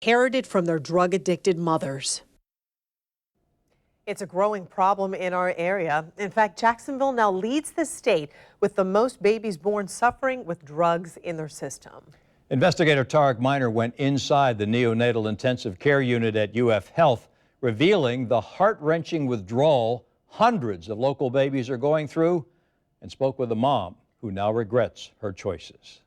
inherited from their drug-addicted mothers. It's a growing problem in our area. In fact, Jacksonville now leads the state with the most babies born suffering with drugs in their system. Investigator Tarek Miner went inside the neonatal intensive care unit at UF Health, revealing the heart-wrenching withdrawal hundreds of local babies are going through, and spoke with a mom who now regrets her choices.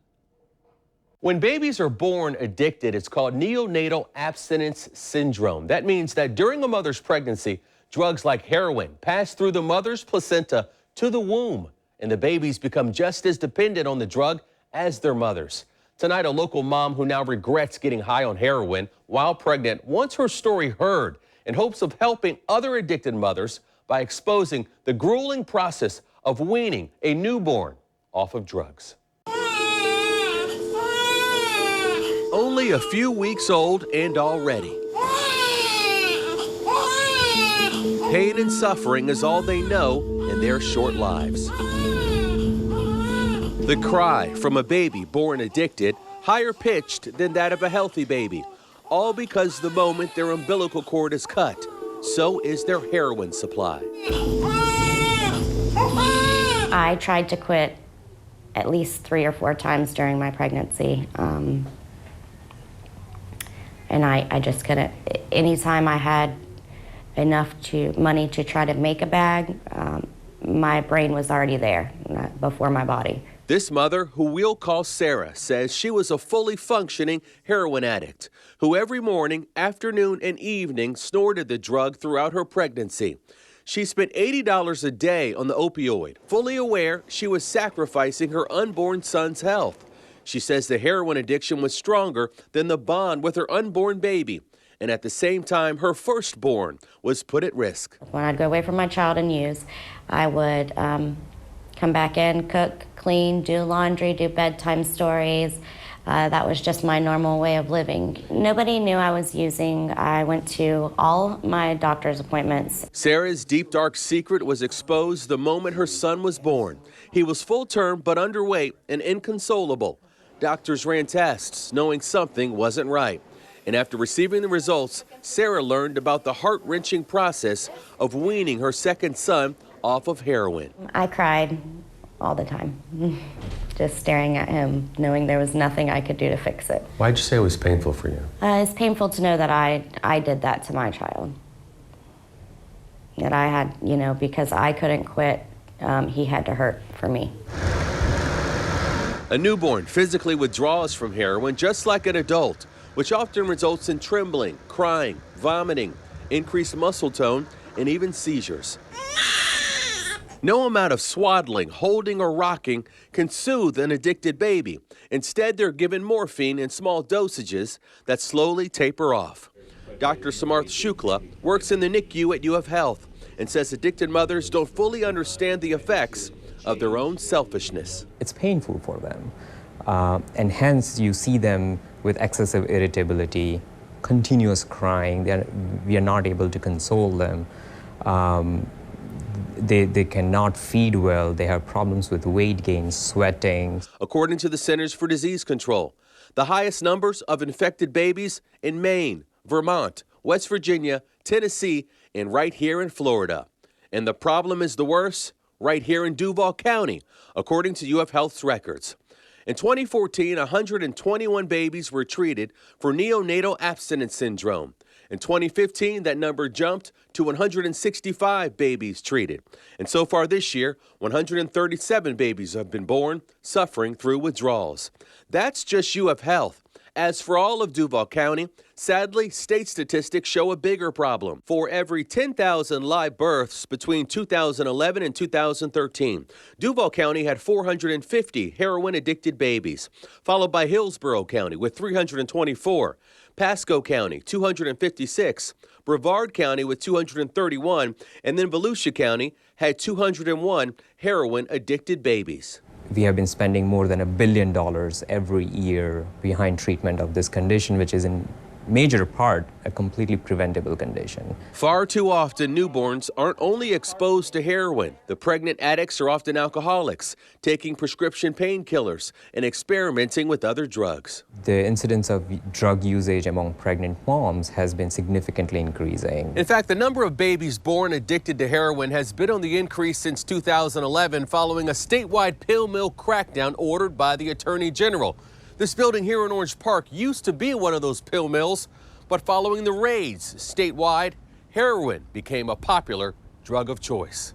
When babies are born addicted, it's called neonatal abstinence syndrome. That means that during a mother's pregnancy, drugs like heroin pass through the mother's placenta to the womb, and the babies become just as dependent on the drug as their mothers. Tonight, a local mom who now regrets getting high on heroin while pregnant wants her story heard in hopes of helping other addicted mothers by exposing the grueling process of weaning a newborn off of drugs. Only a few weeks old and already. Pain and suffering is all they know in their short lives. The cry from a baby born addicted, higher pitched than that of a healthy baby, all because the moment their umbilical cord is cut, so is their heroin supply. I tried to quit at least 3 or 4 times during my pregnancy. And I just couldn't. Anytime I had enough money to try to make a bag, my brain was already there before my body. This mother, who we'll call Sarah, says she was a fully functioning heroin addict who every morning, afternoon, and evening snorted the drug throughout her pregnancy. She spent $80 a day on the opioid, fully aware she was sacrificing her unborn son's health. She says the heroin addiction was stronger than the bond with her unborn baby. And at the same time, her firstborn was put at risk. When I'd go away from my child and use, I would come back in, cook, clean, do laundry, do bedtime stories. That was just my normal way of living. Nobody knew I was using. I went to all my doctor's appointments. Sarah's deep, dark secret was exposed the moment her son was born. He was full-term but underweight and inconsolable. Doctors ran tests, knowing something wasn't right. And after receiving the results, Sarah learned about the heart-wrenching process of weaning her second son off of heroin. I cried all the time, just staring at him, knowing there was nothing I could do to fix it. Why'd you say it was painful for you? It's painful to know that I did that to my child. That I had, because I couldn't quit, he had to hurt for me. A newborn physically withdraws from heroin just like an adult, which often results in trembling, crying, vomiting, increased muscle tone, and even seizures. No amount of swaddling, holding, or rocking can soothe an addicted baby. Instead, they're given morphine in small dosages that slowly taper off. Dr. Samarth Shukla works in the NICU at UF Health and says addicted mothers don't fully understand the effects of their own selfishness. It's painful for them, and hence you see them with excessive irritability, continuous crying. We are not able to console them. They cannot feed well. They have problems with weight gain, sweating. According to the Centers for Disease Control, the highest numbers of infected babies in Maine, Vermont, West Virginia, Tennessee, and right here in Florida. And the problem is the worst right here in Duval County, according to UF Health's records. In 2014, 121 babies were treated for neonatal abstinence syndrome. In 2015, that number jumped to 165 babies treated. And so far this year, 137 babies have been born suffering through withdrawals. That's just UF Health. As for all of Duval County, sadly, state statistics show a bigger problem. For every 10,000 live births between 2011 and 2013, Duval County had 450 heroin-addicted babies, followed by Hillsborough County with 324, Pasco County, 256, Brevard County with 231, and then Volusia County had 201 heroin-addicted babies. We have been spending more than $1 billion every year behind treatment of this condition, which is in major part a completely preventable condition. Far too often, newborns aren't only exposed to heroin. The pregnant addicts are often alcoholics, taking prescription painkillers and experimenting with other drugs. The incidence of drug usage among pregnant moms has been significantly increasing. In fact, the number of babies born addicted to heroin has been on the increase since 2011 following a statewide pill mill crackdown ordered by the Attorney General. This building here in Orange Park used to be one of those pill mills, but following the raids statewide, heroin became a popular drug of choice.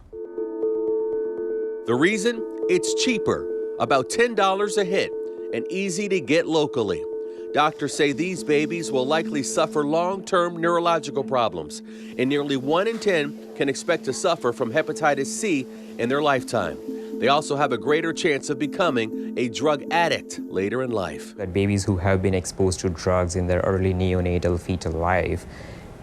The reason? It's cheaper, about $10 a hit, and easy to get locally. Doctors say these babies will likely suffer long-term neurological problems, and nearly 1 in 10 can expect to suffer from hepatitis C in their lifetime. They also have a greater chance of becoming a drug addict later in life. That babies who have been exposed to drugs in their early neonatal fetal life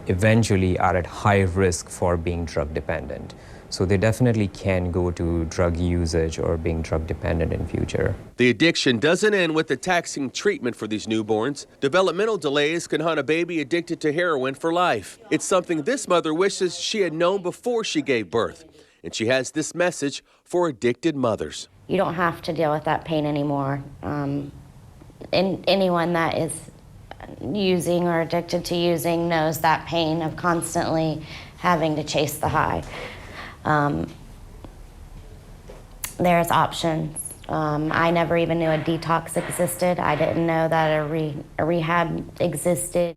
eventually are at high risk for being drug dependent. So they definitely can go to drug usage or being drug dependent in future. The addiction doesn't end with the taxing treatment for these newborns. Developmental delays can haunt a baby addicted to heroin for life. It's something this mother wishes she had known before she gave birth. And she has this message for addicted mothers. You don't have to deal with that pain anymore. Anyone that is using or addicted to using knows that pain of constantly having to chase the high. There's options. I never even knew a detox existed. I didn't know that a rehab existed.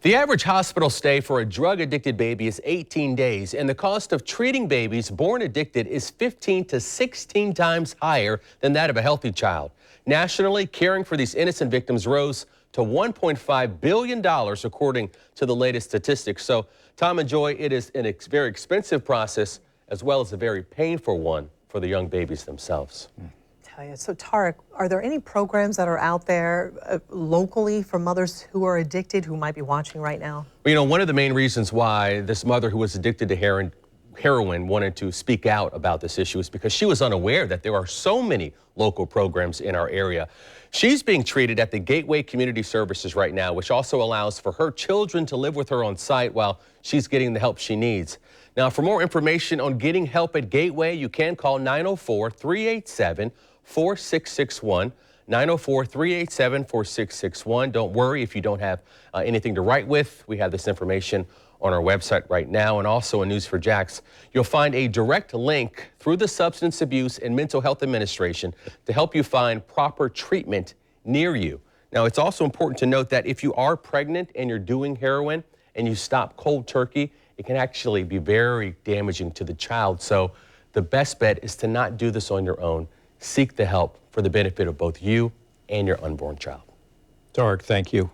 The average hospital stay for a drug-addicted baby is 18 days, and the cost of treating babies born addicted is 15 to 16 times higher than that of a healthy child. Nationally, caring for these innocent victims rose to $1.5 billion, according to the latest statistics. So, Tom and Joy, it is a very expensive process as well as a very painful one for the young babies themselves. So Tarek, are there any programs that are out there locally for mothers who are addicted who might be watching right now? Well, you know, one of the main reasons why this mother who was addicted to heroin wanted to speak out about this issue is because she was unaware that there are so many local programs in our area. She's being treated at the Gateway Community Services right now, which also allows for her children to live with her on site while she's getting the help she needs. Now, for more information on getting help at Gateway, you can call 904-387-4661, 904-387-4661. Don't worry if you don't have anything to write with. We have this information on our website right now, and also in News4Jax. You'll find a direct link through the Substance Abuse and Mental Health Administration to help you find proper treatment near you. Now, it's also important to note that if you are pregnant and you're doing heroin and you stop cold turkey, it can actually be very damaging to the child. So the best bet is to not do this on your own. Seek the help for the benefit of both you and your unborn child. Tarek, thank you.